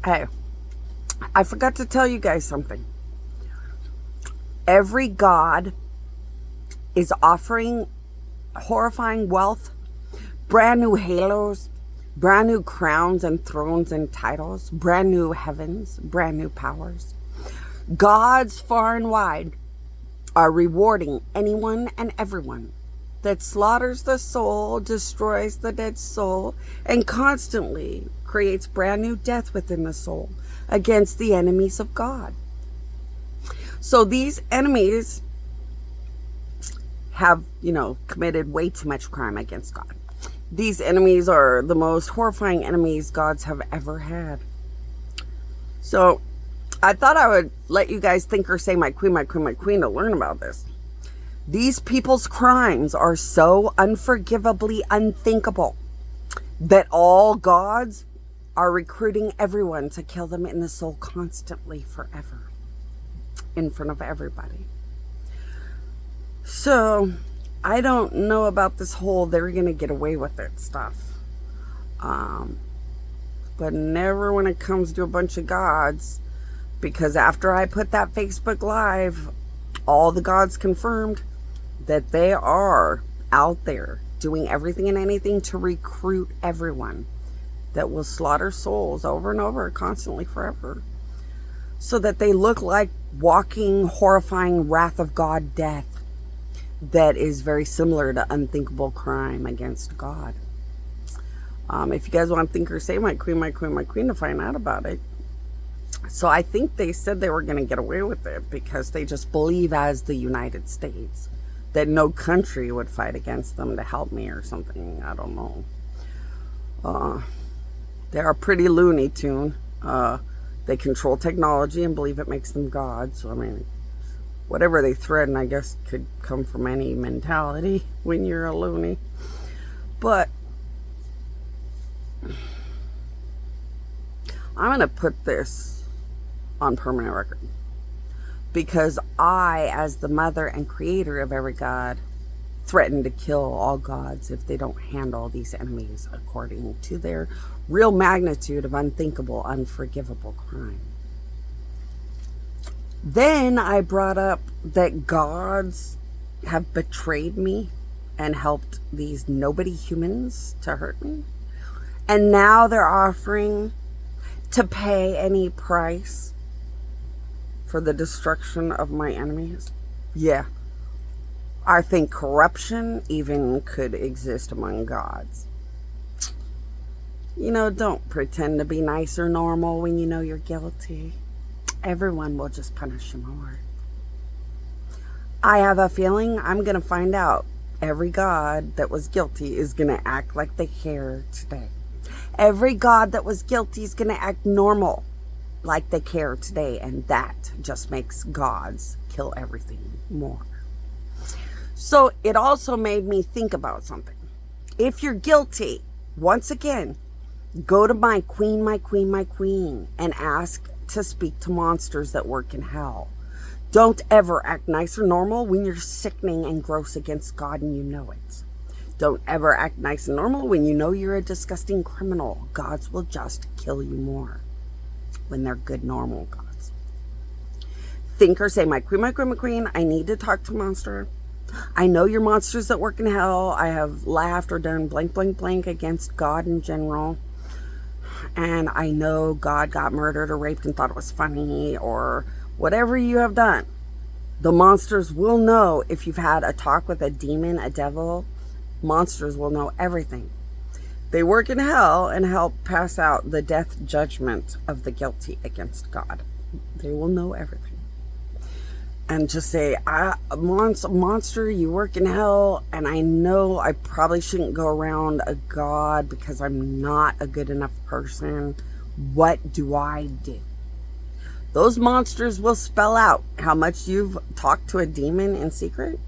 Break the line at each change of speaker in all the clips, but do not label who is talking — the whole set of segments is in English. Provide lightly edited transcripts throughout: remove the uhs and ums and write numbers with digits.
Hey, I forgot to tell you guys something. Every god is offering horrifying wealth, brand new halos, brand new crowns and thrones and titles, brand new heavens, brand new powers. Gods far and wide are rewarding anyone and everyone that slaughters the soul, destroys the dead soul, and constantly creates brand new death within the soul against the enemies of God. So these enemies have, committed way too much crime against God. These enemies are the most horrifying enemies gods have ever had. So I thought I would let you guys think or say my queen, my queen, my queen to learn about this. These people's crimes are so unforgivably unthinkable that all gods are recruiting everyone to kill them in the soul constantly forever in front of everybody. So I don't know about this whole they're going to get away with it stuff. But never when it comes to a bunch of gods, because after I put that Facebook Live, all the gods confirmed that they are out there doing everything and anything to recruit everyone that will slaughter souls over and over, constantly, forever, so that they look like walking, horrifying wrath of God death that is very similar to unthinkable crime against God. If you guys want to think or say my queen, my queen, my queen to find out about it. So I think they said they were going to get away with it because they just believe, as the United States, that no country would fight against them to help me or something. I don't know. They are pretty Looney Tune. They control technology and believe it makes them gods. So, I mean, whatever they threaten, I guess, could come from any mentality when you're a loony. But I'm going to put this on permanent record, because I, as the mother and creator of every god, threaten to kill all gods if they don't handle these enemies according to their real magnitude of unthinkable, unforgivable crime. Then I brought up that gods have betrayed me and helped these nobody humans to hurt me. And now they're offering to pay any price for the destruction of my enemies. Yeah. I think corruption even could exist among gods. Don't pretend to be nice or normal when you know you're guilty. Everyone will just punish you more. I have a feeling I'm going to find out every god that was guilty is going to act like they care today. Every god that was guilty is going to act normal, like they care today, and that just makes gods kill everything more. So it also made me think about something. If you're guilty, once again, go to my queen, my queen, my queen, and ask to speak to monsters that work in hell. Don't ever act nice or normal when you're sickening and gross against God and you know it. Don't ever act nice and normal when you know you're a disgusting criminal. Gods will just kill you more when they're good, normal gods. Think or say, my queen, my queen, my queen, I need to talk to a monster. I know you're monsters that work in hell. I have laughed or done blank, blank, blank against God in general. And I know God got murdered or raped and thought it was funny, or whatever you have done. The monsters will know if you've had a talk with a demon, a devil. Monsters will know everything. They work in hell and help pass out the death judgment of the guilty against God. They will know everything. And just say, monster, you work in hell, and I know I probably shouldn't go around a god because I'm not a good enough person. What do I do? Those monsters will spell out how much you've talked to a demon in secret.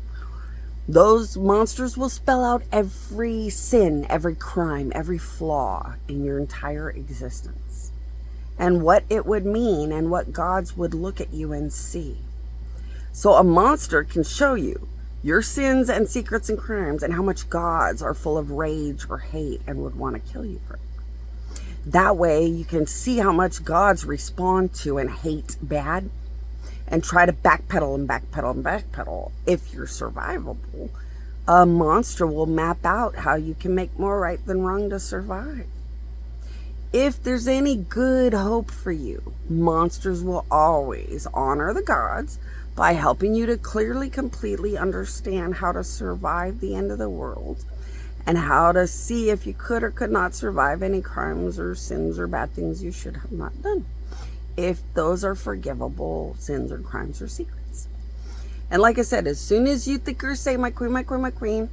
Those monsters will spell out every sin, every crime, every flaw in your entire existence, and what it would mean and what gods would look at you and see. So a monster can show you your sins and secrets and crimes and how much gods are full of rage or hate and would want to kill you for it. That way you can see how much gods respond to and hate bad, and try to backpedal and backpedal and backpedal. If you're survivable, a monster will map out how you can make more right than wrong to survive. If there's any good hope for you, monsters will always honor the gods by helping you to clearly, completely understand how to survive the end of the world, and how to see if you could or could not survive any crimes or sins or bad things you should have not done, if those are forgivable sins or crimes or secrets. And like I said, as soon as you think or say, my queen, my queen, my queen,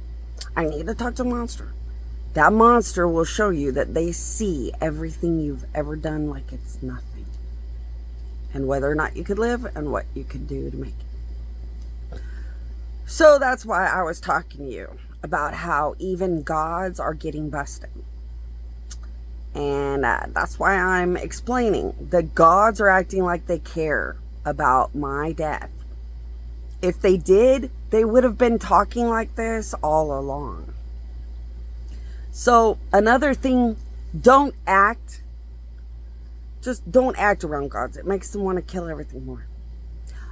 I need to talk to a monster, that monster will show you that they see everything you've ever done like it's nothing, and whether or not you could live and what you could do to make it. So that's why I was talking to you about how even gods are getting busted. And that's why I'm explaining the gods are acting like they care about my death. If they did, they would have been talking like this all along. So another thing, don't act around gods. It makes them want to kill everything more.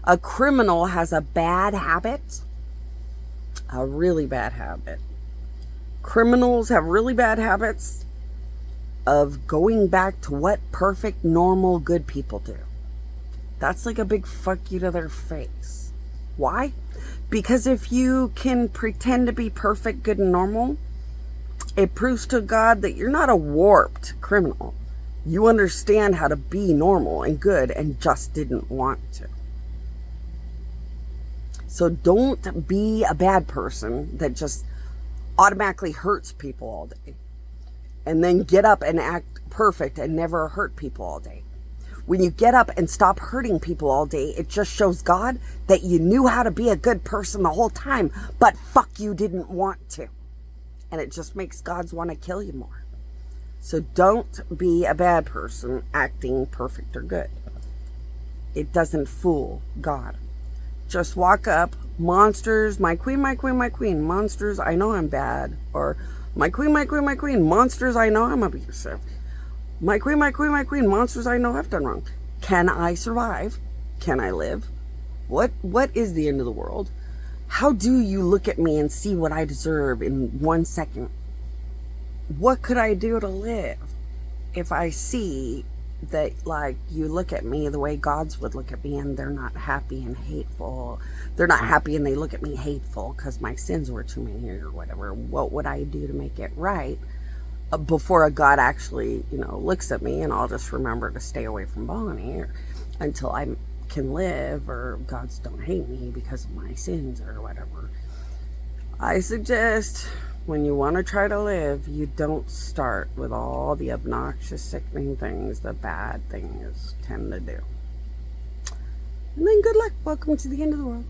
A criminal has a bad habit, a really bad habit. Criminals have really bad habits of going back to what perfect, normal, good people do. That's like a big fuck you to their face. Why? Because if you can pretend to be perfect, good, and normal, it proves to God that you're not a warped criminal. You understand how to be normal and good and just didn't want to. So don't be a bad person that just automatically hurts people all day, and then get up and act perfect and never hurt people all day. When you get up and stop hurting people all day, it just shows God that you knew how to be a good person the whole time, but fuck, you didn't want to. And it just makes gods want to kill you more. So don't be a bad person acting perfect or good. It doesn't fool God. Just walk up, monsters, my queen, my queen, my queen, monsters, I know I'm bad. Or my queen, my queen, my queen, monsters, I know I'm abusive. My queen, my queen, my queen, monsters, I know I've done wrong. Can I survive? Can I live? What is the end of the world? How do you look at me and see what I deserve in 1 second? What could I do to live if I see that, like, you look at me the way gods would look at me and they're not happy and hateful? They're not happy and they look at me hateful because my sins were too many or whatever. What would I do to make it right before a god actually, looks at me? And I'll just remember to stay away from Bonnie until I can live, or gods don't hate me because of my sins or whatever. I suggest when you want to try to live, you don't start with all the obnoxious, sickening things that bad things tend to do. And then good luck. Welcome to the end of the world.